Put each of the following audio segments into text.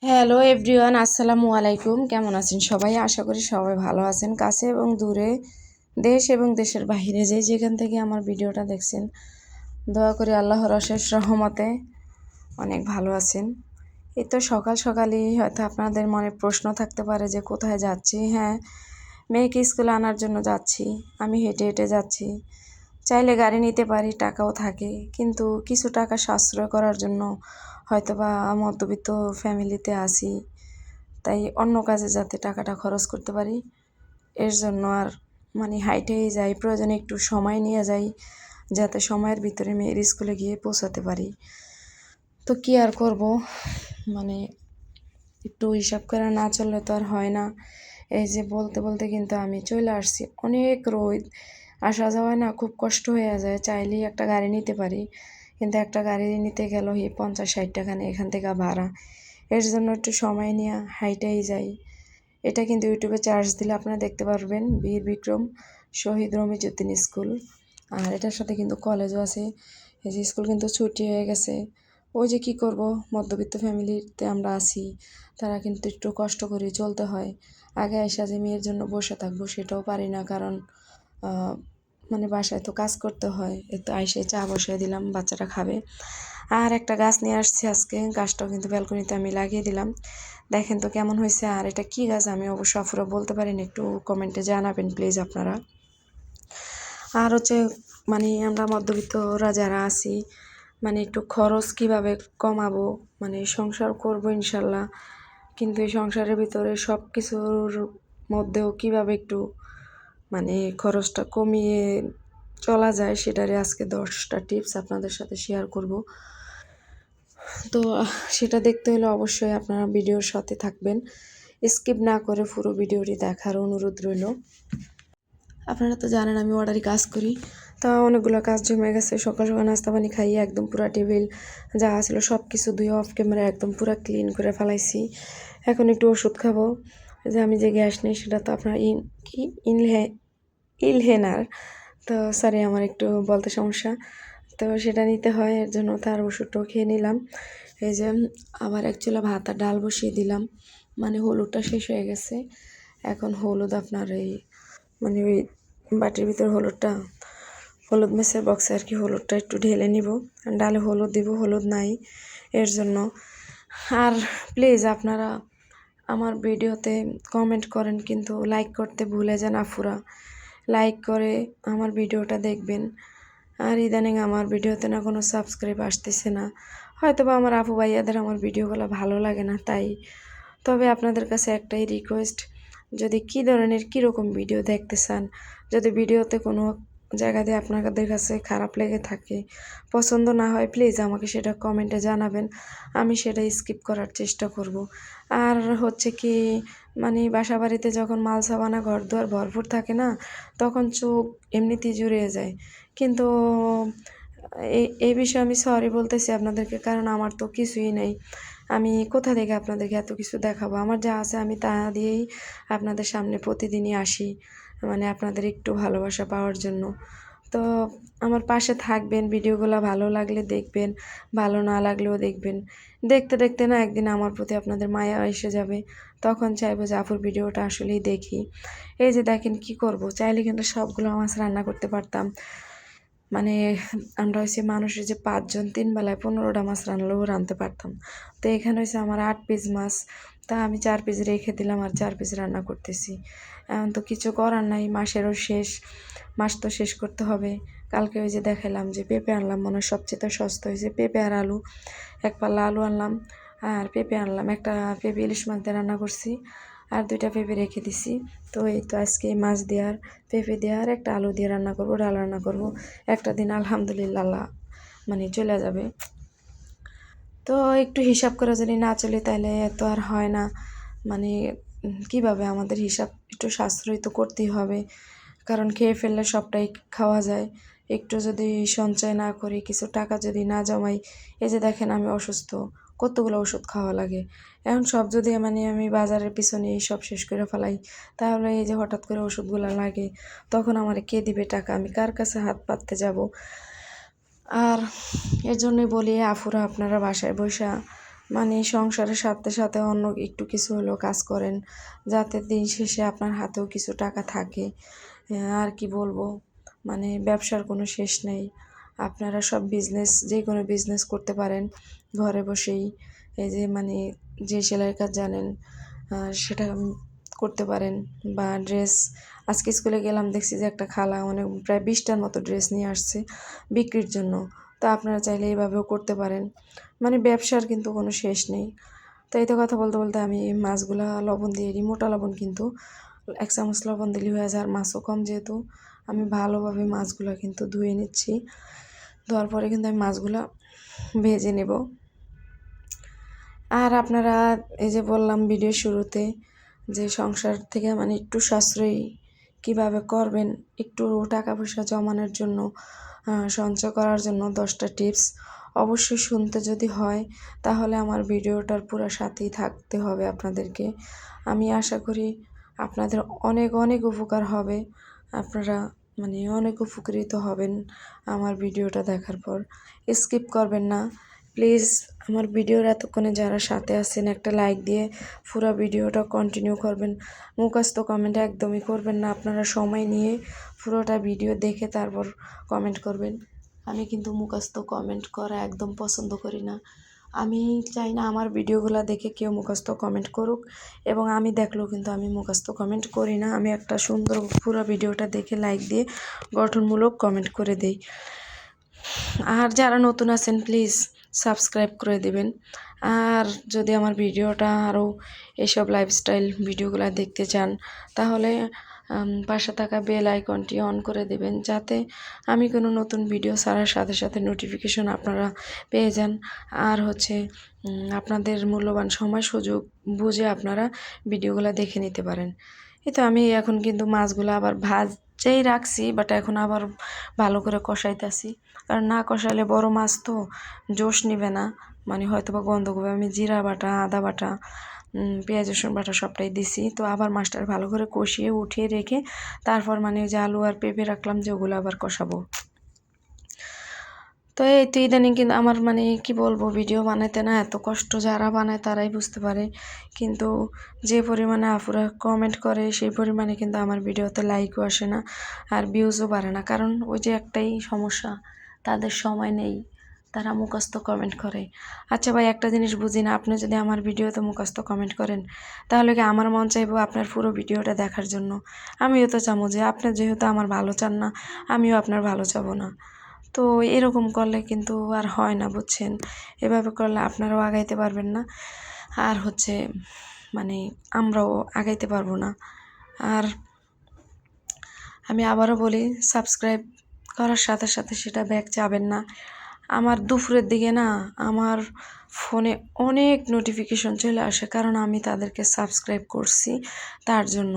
Hello everyone, আসসালামু আলাইকুম। কেমন আছেন সবাই? আশা করি সবাই ভালো আছেন। কাছে এবং দূরে, দেশ এবং দেশের বাইরে যেখান থেকে আমার ভিডিওটা দেখছেন, দোয়া করি আল্লাহর অশেষ রহমতে অনেক ভালো আছেন। এই তো সকাল সকালই হয়তো আপনাদের মনে প্রশ্ন থাকতে পারে যে কোথায় যাচ্ছি। হ্যাঁ, মেয়েকে স্কুলে আনার জন্য যাচ্ছি। আমি হেঁটে হেঁটে যাচ্ছি। চাইলে গাড়ি নিতে পারি, টাকাও থাকে, কিন্তু কিছু টাকা সাশ্রয় করার জন্য হয়তোবা মধ্যবিত্ত ফ্যামিলিতে আসি, তাই অন্য কাজে যাতে টাকাটা খরচ করতে পারি এর জন্য আর হাইটেই যাই, প্রয়োজনে একটু সময় নিয়ে যাই যাতে সময়ের ভিতরে মেয়ের স্কুলে গিয়ে পৌঁছাতে পারি। তো কি আর করব, মানে একটু হিসাব করে না চললে তো আর হয় না। এই যে বলতে বলতে কিন্তু আমি চলে আসছি। অনেক রোদ, আসা যাওয়ায় না খুব কষ্ট হয়ে যায়। চাইলেই একটা গাড়ি নিতে পারি, কিন্তু একটা গাড়ি নিতে গেল 50-60 টাকা নেই এখান থেকে ভাড়া। এর জন্য একটু সময় নিয়ে হাইটেই যাই। এটা কিন্তু ইউটিউবে চার্জ দিলে আপনারা দেখতে পারবেন, বীর বিক্রম শহীদ রমিজউদ্দিন স্কুল। আর এটার সাথে কিন্তু কলেজও আছে। এই যে স্কুল কিন্তু ছুটি হয়ে গেছে। ওই যে কি করব, মধ্যবিত্ত ফ্যামিলিতে আমরা আছি, তারা কিন্তু একটু কষ্ট করে চলতে হয়। আগে আইসা যে মেয়ের জন্য বসে থাকবো সেটাও পারি না, কারণ বাসায় তো কাজ করতে হয়। একটু আইসে চা বসিয়ে দিলাম, বাচ্চাটা খাবে। আর একটা গাছ নিয়ে আসছি আজকে, গাছটাও কিন্তু ব্যালকনিতে আমি লাগিয়ে দিলাম। দেখেন তো কেমন হয়েছে। আর এটা কি গাছ আমি অবশ্য আপুরা বলতে পারেন, একটু কমেন্টে জানাবেন প্লিজ আপনারা। আর হচ্ছে আমরা মধ্যবিত্তরা যারা আছি, একটু খরচ কিভাবে কমাবো, সংসার করব ইনশাল্লাহ, কিন্তু এই সংসারের ভিতরে সব কিছুর মধ্যেও কিভাবে একটু খরচটা কমিয়ে চলা যায় সেটারে আজকে 10টা টিপস আপনাদের সাথে শেয়ার করব। তো সেটা দেখতে হলে অবশ্যই আপনারা ভিডিওর সাথে থাকবেন, স্কিপ না করে পুরো ভিডিওটি দেখার অনুরোধ রইল। আপনারা তো জানেন আমি অর্ডারি কাজ করি, তা অনেকগুলো কাজ জমে গেছে। সকাল সকাল নাস্তা পানি খাইয়ে একদম পুরা টেবিল যা ছিল সব কিছু ধুয়ে অফ ক্যামেরা একদম পুরা ক্লিন করে ফেলাইছি। এখন একটু ওষুধ খাবো। যে আমি যে গ্যাস নিই সেটা তো আপনার ইনহেলার, তো সরি আমার একটু বলতে সমস্যা, তো সেটা নিতে হয়, এর জন্য তার ওষুধটাও খেয়ে নিলাম। এই যে আবার একচুলা ভাত আর ডাল বসিয়ে দিলাম, হলুদটা শেষ হয়ে গেছে। এখন হলুদ আপনার এই ওই বাটির ভিতর হলুদ মেসের বক্সে আর কি হলুদটা একটু ঢেলে নিব। ডালে হলুদ দিব, হলুদ নাই এর জন্য। আর প্লিজ আপনারা আমার ভিডিওতে কমেন্ট করেন, কিন্তু লাইক করতে ভুলে যান আপুরা। লাইক করে আমার ভিডিওটা দেখবেন। আর ইদানিং আমার ভিডিওতে না কোনো সাবস্ক্রাইব আসতেছে না, হয়তো বা আমার আপু ভাইয়াদের আমার ভিডিওগুলো ভালো লাগে না তাই। তবে আপনাদের কাছে একটাই রিকোয়েস্ট, যদি কী ধরনের কীরকম ভিডিও দেখতে চান, যদি ভিডিওতে কোনো জায়গা দিয়ে আপনাদের কাছে খারাপ লেগে থাকে, পছন্দ না হয়, প্লিজ আমাকে সেটা কমেন্টে জানাবেন, আমি সেটা স্কিপ করার চেষ্টা করব। আর হচ্ছে কি বাসা বাড়িতে যখন মাল সাবানা ঘর দুয়ার ভরপুর থাকে না, তখন চোখ এমনিতেই জুড়িয়ে যায়। কিন্তু এই বিষয়ে আমি সরি বলতেছি আপনাদেরকে, কারণ আমার তো কিছুই নেই। আমি কোথা থেকে আপনাদেরকে এত কিছু দেখাবো? আমার যা আছে আমি তা দিয়েই আপনাদের সামনে প্রতিদিনই আসি, আপনাদের একটু ভালোবাসা পাওয়ার জন্য। তো আমার পাশে থাকবেন, ভিডিওগুলো ভালো লাগলে দেখবেন, ভালো না লাগলেও দেখবেন। দেখতে দেখতে না একদিন আমার প্রতি আপনাদের মায়া এসে যাবে, তখন চাইবো যে আপুর ভিডিওটা আসলেই দেখি। এই যে দেখেন কি করব, চাইলে কিন্তু সবগুলো মাছ রান্না করতে পারতাম। আমরা হচ্ছে মানুষের যে 5 জন 3 বেলায় 15টা মাছ রান্নালেও রাঁধতে পারতাম। তো এখানে হচ্ছে আমার 8 পিস মাছ, তা আমি 4 পিস রেখে দিলাম আর 4 পিস রান্না করতেছি। এখন তো কিছু করার নাই, মাসেরও শেষ, মাস তো শেষ করতে হবে। কালকে ওই যে দেখালাম যে পেঁপে আনলাম, মনে হয় সবচেয়ে সস্তা হয়েছে পেঁপে আর আলু। 1 পাল্লা আলু আনলাম আর পেঁপে আনলাম, একটা পেঁপে ইলিশ মাছ দিয়ে রান্না করছি আর 2টা পেঁপে রেখে দিছি। তো এই তো আজকে মাছ দিয়ে আর পেঁপে দিয়ে আর একটা আলু দিয়ে রান্না করবো, ডাল রান্না করবো। একটা দিন আলহামদুলিল্লাহ চলে যাবে। তো একটু হিসাব করে যদি না চলি তাহলে তো আর হয় না। কিভাবে আমাদের হিসাব একটু সাশ্রয় তো করতেই হবে, কারণ খেয়ে ফেললে সবটাই খাওয়া যায়। একটু যদি সঞ্চয় না করি, কিছু টাকা যদি না জমাই, এই যে দেখেন আমি অসুস্থ, কতগুলো ওষুধ খাওয়া লাগে। এখন সব যদি আমি বাজারের পিছনে এই সব শেষ করে ফেলাই, তাহলে এই যে হঠাৎ করে ওষুধগুলো লাগে, তখন আমার কে দিবে টাকা? আমি কার কাছে হাত পাততে যাব? আর এর জন্যই বলি আপুরা, আপনারা বাসায় বসা মানে সংসারের সাথে সাথে অন্য একটু কিছু হলেও কাজ করেন, যাতে দিন শেষে আপনার হাতেও কিছু টাকা থাকে। আর কি বলবো, মানে ব্যবসার কোনো শেষ নেই। আপনারা সব বিজনেস, যে কোনো বিজনেস করতে পারেন ঘরে বসেই। এই যে মানে যে সেলাইয়ের কাজ জানেন সেটা করতে পারেন। বা ড্রেস, আজকে স্কুলে গেলাম দেখছি যে একটা খালা অনেক প্রায় 20টার মতো ড্রেস নিয়ে আসছে বিক্রির জন্য। তো আপনারা চাইলে এইভাবেও করতে পারেন। মানে ব্যবসার কিন্তু কোনো শেষ নেই। তো এই তো কথা বলতে বলতে আমি মাছগুলা লবণ দিয়ে দিই, মোটা লবণ কিন্তু 1 চামচ লবণ দিলেই হয়ে যায়। আর মাছও কম যেহেতু, আমি ভালোভাবে মাছগুলো কিন্তু ধুয়ে নিচ্ছি। ধোয়ার পরে কিন্তু আমি মাছগুলা ভেজে নেব। আর আপনারা এই যে বললাম ভিডিও শুরুতে যে সংসার থেকে মানে একটু সাশ্রয়ী কিভাবে করবেন, একটু টাকা পয়সা জমানোর জন্য, সঞ্চয় করার জন্য 10টা টিপস। অবশ্যই শুনতে যদি হয় তাহলে আমার ভিডিওটার পুরো সাথেই থাকতে হবে আপনাদেরকে। আমি আশা করি আপনাদের অনেক অনেক উপকার হবে। আপনারা মানে অনেক উপকৃত হবেন আমার ভিডিওটা দেখার পর। স্কিপ করবেন না প্লিজ। আমার ভিডিওর এতক্ষণে যারা সাথে আছেন একটা লাইক দিয়ে পুরো ভিডিওটা কন্টিনিউ করবেন। মুখস্থ কমেন্ট একদমই করবেন না, আপনারা সময় নিয়ে পুরোটা ভিডিও দেখে তারপর কমেন্ট করবেন। আমি কিন্তু মুখস্থ কমেন্ট করা একদম পছন্দ করি না। আমি চাই না আমার ভিডিওগুলো দেখে কেউ মুখস্থ কমেন্ট করুক, এবং আমি দেখলেও কিন্তু আমি মুখস্থ কমেন্ট করি না। আমি একটা সুন্দর পুরো ভিডিওটা দেখে লাইক দিয়ে গঠনমূলক কমেন্ট করে দিই। আর যারা নতুন আছেন প্লিজ সাবস্ক্রাইব করে দেবেন। আর যদি আমার ভিডিওটা আরও এসব লাইফস্টাইল ভিডিওগুলো দেখতে চান তাহলে পাশে থাকা বেল আইকনটি অন করে দেবেন, যাতে আমি কোনো নতুন ভিডিও ছাড়ার সাথে সাথে নোটিফিকেশন আপনারা পেয়ে যান। আর হচ্ছে আপনাদের মূল্যবান সময় সুযোগ বুঝে আপনারা ভিডিওগুলো দেখে নিতে পারেন। এই তো আমি এখন কিন্তু মাছগুলো আবার ভাজেই রাখছি, বাট এখন আবার ভালো করে কষাইতেছি, কারণ না কষাইলে বড় মাছ তো জোশ নিবে না, মানে হয়তো বা গন্ধ করবে। আমি জিরা বাটা, আদা বাটা, পেঁয়াজ রসুন বাটা সবটাই দিছি। তো আবার মাছটা ভালো করে কষিয়ে উঠিয়ে রেখে তারপর মানে যে আলু আর পেঁপে রাখলাম যে ওগুলো আবার কষাবো। তো এই তো ইদানিং কিন্তু আমার মানে কি বলবো, ভিডিও বানাইতে না এত কষ্ট, যারা বানায় তারাই বুঝতে পারে। কিন্তু যে পরিমাণে আপুরা কমেন্ট করে সেই পরিমাণে কিন্তু আমার ভিডিওতে লাইকও আসে না আর ভিউজও বাড়ে না। কারণ ওই যে একটাই সমস্যা, তাদের সময় নেই, তারা মুখস্থ কমেন্ট করে। আচ্ছা ভাই, একটা জিনিস বুঝি না, আপনি যদি আমার ভিডিওতে মুখস্থ কমেন্ট করেন তাহলে কি আমার মন চাইবো আপনার পুরো ভিডিওটা দেখার জন্য? আমিও তো চাবো যে আপনি যেহেতু আমার ভালো চান না, আমিও আপনার ভালো চাবো না। তো এরকম করলে কিন্তু আর হয় না, বুঝছেন? এভাবে করলে আপনারাও আগাইতে পারবেন না, আর হচ্ছে মানে আমরাও আগাইতে পারবো না। আর আমি আবারও বলি, সাবস্ক্রাইব করার সাথে সাথে সেটা ব্যাক যাবেন না। আমার দুপুরের দিকে না আমার ফোনে অনেক নোটিফিকেশন চলে আসে, কারণ আমি তাদেরকে সাবস্ক্রাইব করছি তার জন্য।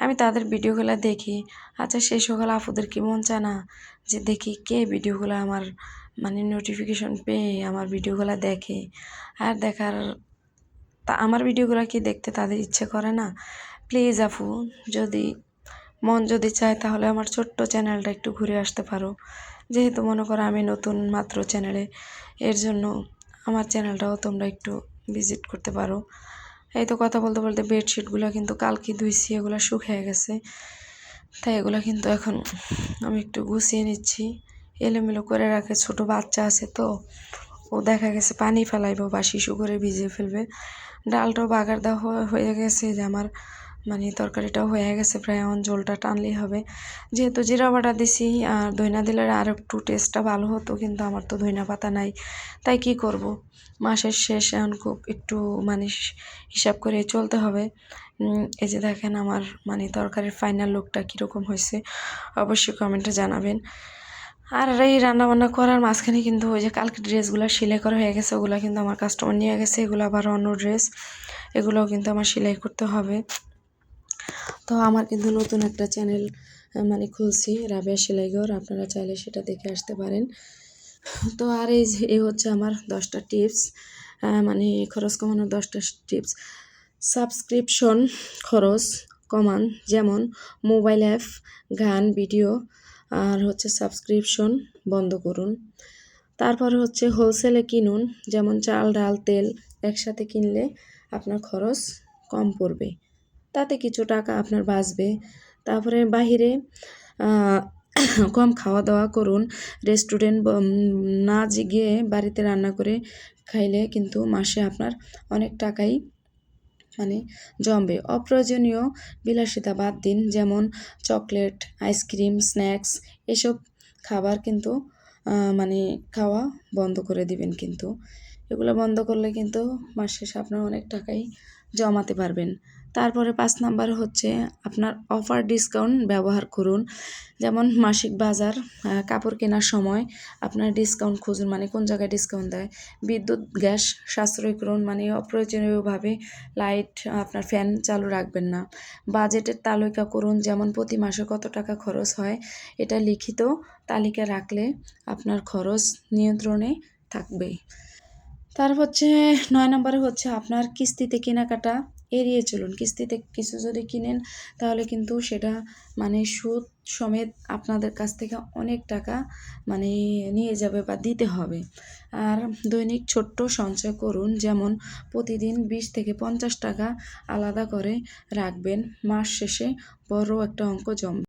আমি তাদের ভিডিওগুলো দেখি। আচ্ছা, সেই সকল আপুদের কি মন চায় না যে দেখি কে ভিডিওগুলো আমার মানে নোটিফিকেশন পেয়ে আমার ভিডিওগুলো দেখে? আর দেখার তা আমার ভিডিওগুলো কি দেখতে তাদের ইচ্ছে করে না? প্লিজ আপু, যদি মন যদি চায় তাহলে আমার ছোট্ট চ্যানেলটা একটু ঘুরে আসতে পারো। যেহেতু মনে করো আমি নতুন মাত্র চ্যানেলে, এর জন্য আমার চ্যানেলটাও তোমরা একটু ভিজিট করতে পারো। এই তো কথা বলতে বলতে বেডশিটগুলো কিন্তু কালকে ধুইছি, এগুলো শুকিয়ে গেছে। তাই এগুলো কিন্তু এখন আমি একটু গুছিয়ে নিচ্ছি। এলোমেলো করে রাখে, ছোট বাচ্চা আছে তো, ও দেখা গেছে পানি ফেলাইবো বা শিশু করে ভিজিয়ে ফেলবে। ডালটাও বাগার দেওয়া হয়ে গেছে, যে আমার মানে তরকারিটাও হয়ে গেছে প্রায়, এখন ঝোলটা টানলেই হবে। যেহেতু জিরা বাটা দিছি, আর ধইনা দিলে আর একটু টেস্টটা ভালো হতো, কিন্তু আমার তো ধইনা পাতা নাই, তাই কি করব, মাসের শেষ এখন খুব একটু মানে হিসাব করে চলতে হবে। এই যে দেখেন আমার মানে তরকারির ফাইনাল লুকটা কীরকম হয়েছে অবশ্যই কমেন্টে জানাবেন। আর এই রান্নাবান্না করার মাঝখানে কিন্তু ওই যে কালকে ড্রেসগুলো সেলাই করা হয়ে গেছে, ওগুলো কিন্তু আমার কাস্টমার নিয়ে গেছে, এগুলো আবার অন্য ড্রেস, এগুলোও কিন্তু আমার সেলাই করতে হবে। তো আমার কিন্তু নতুন একটা চ্যানেল মানে খুলছি, রাবেয়া সেলাইঘর, আপনারা চাইলে সেটা দেখে আসতে পারেন। তো আর এই হচ্ছে আমার 10টা টিপস, মানে খরচ কমানোর 10টা টিপস। সাবস্ক্রিপশন খরচ কমান, যেমন মোবাইল অ্যাপ, গান, ভিডিও, আর হচ্ছে সাবস্ক্রিপশন বন্ধ করুন। তারপর হচ্ছে হোলসেলে কিনুন, যেমন চাল, ডাল, তেল, একসাথে কিনলে আপনার খরচ কম পড়বে, তাতে কিছু টাকা আপনার বাঁচবে। তারপরে বাহিরে কম খাওয়া দাওয়া করুন, রেস্টুরেন্ট না গিয়ে বাড়িতে রান্না করে খাইলে কিন্তু মাসে আপনার অনেক টাকাই মানে জমবে। অপ্রয়োজনীয় বিলাসিতা বাদ দিন, যেমন চকলেট, আইসক্রিম, স্ন্যাক্স এসব খাবার কিন্তু মানে খাওয়া বন্ধ করে দিবেন। কিন্তু এগুলো বন্ধ করলে কিন্তু মাস শেষে আপনার অনেক টাকাই জমাতে পারবেন। তারপরে 5 নাম্বার হচ্ছে আপনার অফার ডিসকাউন্ট ব্যবহার করুন। যেমন মাসিক বাজার, কাপড় কেনার সময় আপনার ডিসকাউন্ট খুঁজুন, মানে কোন জায়গায় ডিসকাউন্ট দেয়। বিদ্যুৎ গ্যাস সাশ্রয় করুন, মানে অপ্রয়োজনীয়ভাবে লাইট আপনার ফ্যান চালু রাখবেন না। বাজেটের তালিকা করুন, যেমন প্রতি মাসে কত টাকা খরচ হয় এটা লিখিত তালিকা রাখলে আপনার খরচ নিয়ন্ত্রণে থাকবে। তারপর হচ্ছে 9 নম্বরে হচ্ছে আপনার কিস্তিতে কেনাকাটা এড়িয়ে চলুন। কিস্তিতে কিছু যদি কিনেন তাহলে কিন্তু সেটা মানে সুদ সমেত আপনাদের কাছ থেকে অনেক টাকা মানে নিয়ে যাবে বা দিতে হবে। আর দৈনিক ছোট্ট সঞ্চয় করুন, যেমন প্রতিদিন 20 থেকে 50 টাকা আলাদা করে রাখবেন, মাস শেষে বড় একটা অঙ্ক জমবে।